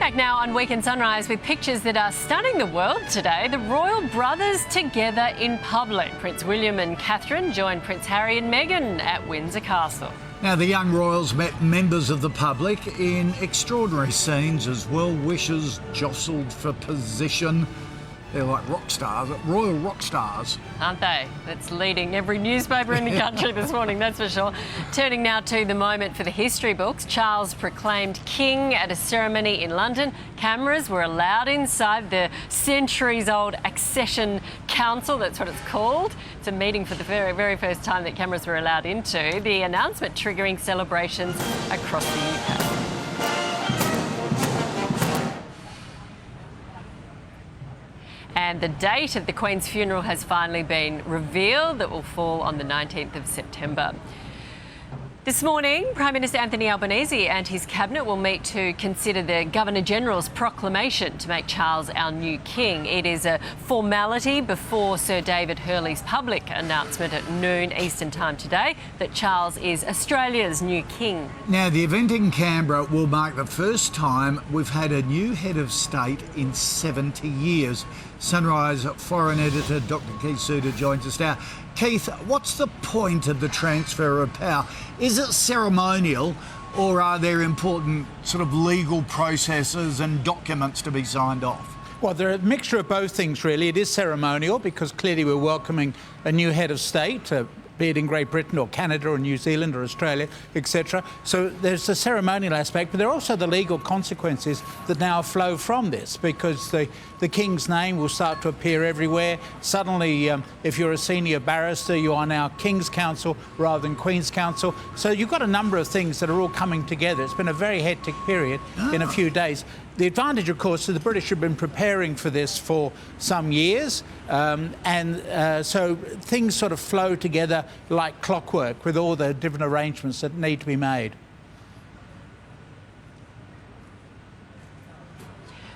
Back now on Weekend Sunrise with pictures that are stunning the world today. The royal brothers together in public. Prince William and Catherine joined Prince Harry and Meghan at Windsor Castle. Now, the young royals met members of the public in extraordinary scenes as well-wishers jostled for position. They're like rock stars, royal rock stars. Aren't they? That's leading every newspaper in the country this morning, that's for sure. Turning now to the moment for the history books. Charles proclaimed king at a ceremony in London. Cameras were allowed inside the centuries-old Accession Council, that's what it's called. It's a meeting for the very, very first time that cameras were allowed into. The announcement triggering celebrations across the UK. And the date of the Queen's funeral has finally been revealed. That will fall on the 19th of September. This morning, Prime Minister Anthony Albanese and his cabinet will meet to consider the Governor-General's proclamation to make Charles our new king. It is a formality before Sir David Hurley's public announcement at noon Eastern Time today that Charles is Australia's new king. Now, the event in Canberra will mark the first time we've had a new head of state in 70 years. Sunrise foreign editor Dr Keith Suter joins us now. Keith, what's the point of the transfer of power? Is it ceremonial, or are there important sort of legal processes and documents to be signed off? Well, they're a mixture of both things, really. It is ceremonial because clearly we're welcoming a new head of state, be it in Great Britain or Canada or New Zealand or Australia, etc. So there's the ceremonial aspect, but there are also the legal consequences that now flow from this, because the King's name will start to appear everywhere. Suddenly, if you're a senior barrister, you are now King's Counsel rather than Queen's Counsel. So you've got a number of things that are all coming together. It's been a very hectic period in a few days. The advantage, of course, is the British have been preparing for this for some years, so things sort of flow together like clockwork with all the different arrangements that need to be made.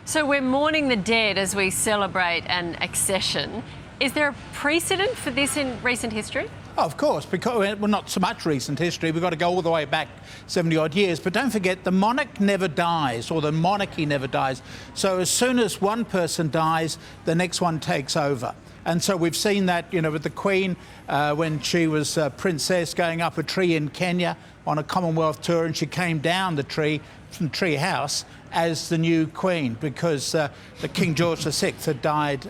So we're mourning the dead as we celebrate an accession. Is there a precedent for this in recent history? Oh, of course, because, well, not so much recent history. We've got to go all the way back 70-odd years. But don't forget, the monarch never dies, or the monarchy never dies. So as soon as one person dies, the next one takes over. And so we've seen that, with the Queen when she was princess going up a tree in Kenya on a Commonwealth tour, and she came down the tree from Tree House as the new Queen, because the King George VI had died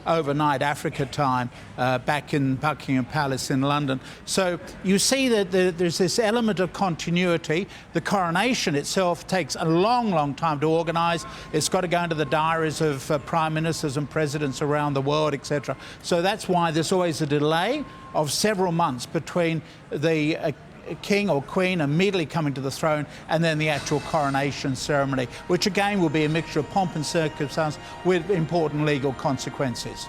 overnight Africa time back in Buckingham Palace in London. So you see that there's this element of continuity. The coronation itself takes a long, long time to organise. It's got to go into the diaries of prime ministers and presidents around the world, etc. So that's why there's always a delay of several months between the king or queen immediately coming to the throne and then the actual coronation ceremony, which again will be a mixture of pomp and circumstance with important legal consequences.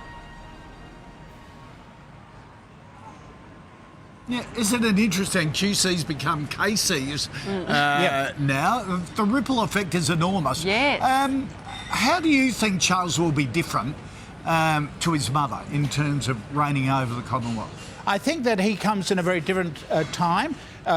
Yeah, isn't it interesting? QC's become KC's now. The ripple effect is enormous. Yes. How do you think Charles will be different to his mother in terms of reigning over the Commonwealth? I think that he comes in a very different time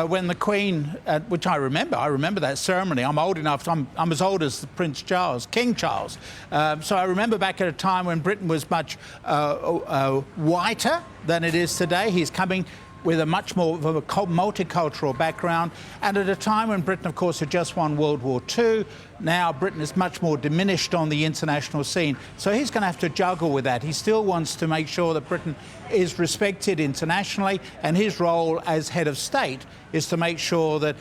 when the Queen, which I remember that ceremony. I'm old enough, I'm as old as Prince Charles, King Charles. So I remember back at a time when Britain was much whiter than it is today. He's coming with a much more of a multicultural background, and at a time when Britain, of course, had just won World War II. Now Britain is much more diminished on the international scene. So he's going to have to juggle with that. He still wants to make sure that Britain is respected internationally, and his role as head of state is to make sure that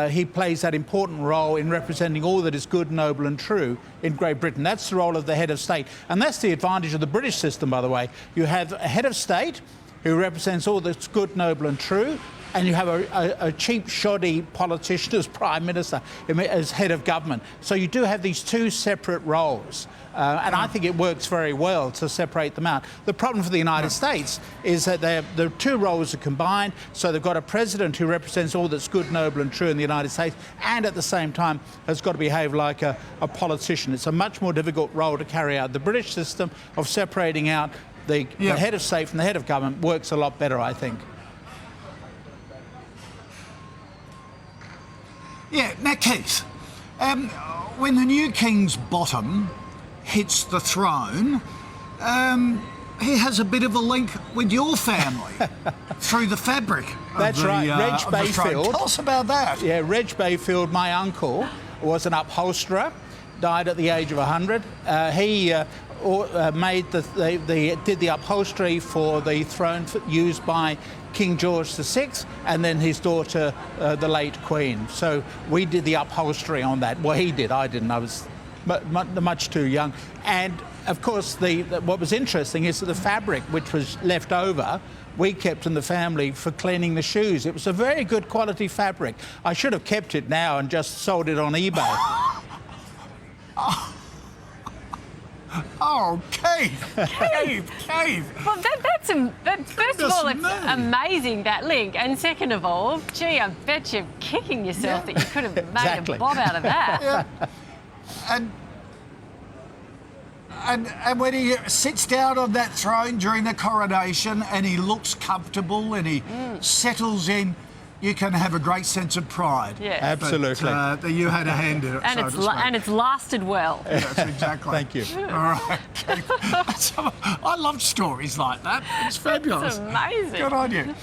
he plays that important role in representing all that is good, noble and true in Great Britain. That's the role of the head of state. And that's the advantage of the British system, by the way. You have a head of state who represents all that's good, noble and true, and you have a cheap, shoddy politician as Prime Minister, as head of government. So you do have these two separate roles, and I think it works very well to separate them out. The problem for the United States is that the two roles are combined, so they've got a president who represents all that's good, noble and true in the United States, and at the same time has got to behave like a politician. It's a much more difficult role to carry out. The British system of separating out the head of state from the head of government works a lot better, I think. Yeah, now Keith, when the new king's bottom hits the throne, he has a bit of a link with your family through the fabric. That's right, Reg of the throne. Bayfield. Tell us about that. Yeah, Reg Bayfield, my uncle, was an upholsterer, died at the age of 100. He did the upholstery for the throne used by King George VI, and then his daughter, the late Queen. So we did the upholstery on that. Well, he did. I didn't. I was much too young. And of course, what was interesting is that the fabric which was left over, we kept in the family for cleaning the shoes. It was a very good quality fabric. I should have kept it now and just sold it on eBay. Oh, Keith! Well, that's first of all, it's amazing, that link. And second of all, gee, I bet you're kicking yourself that you could have made Exactly. a bob out of that. Yeah. And when he sits down on that throne during the coronation and he looks comfortable and he settles in, you can have a great sense of pride. Yeah. Absolutely. That you had a hand in it, And, and it's lasted well. Yes, exactly. Thank you. All right. I love stories like that. It's fabulous. It's amazing. Good on you.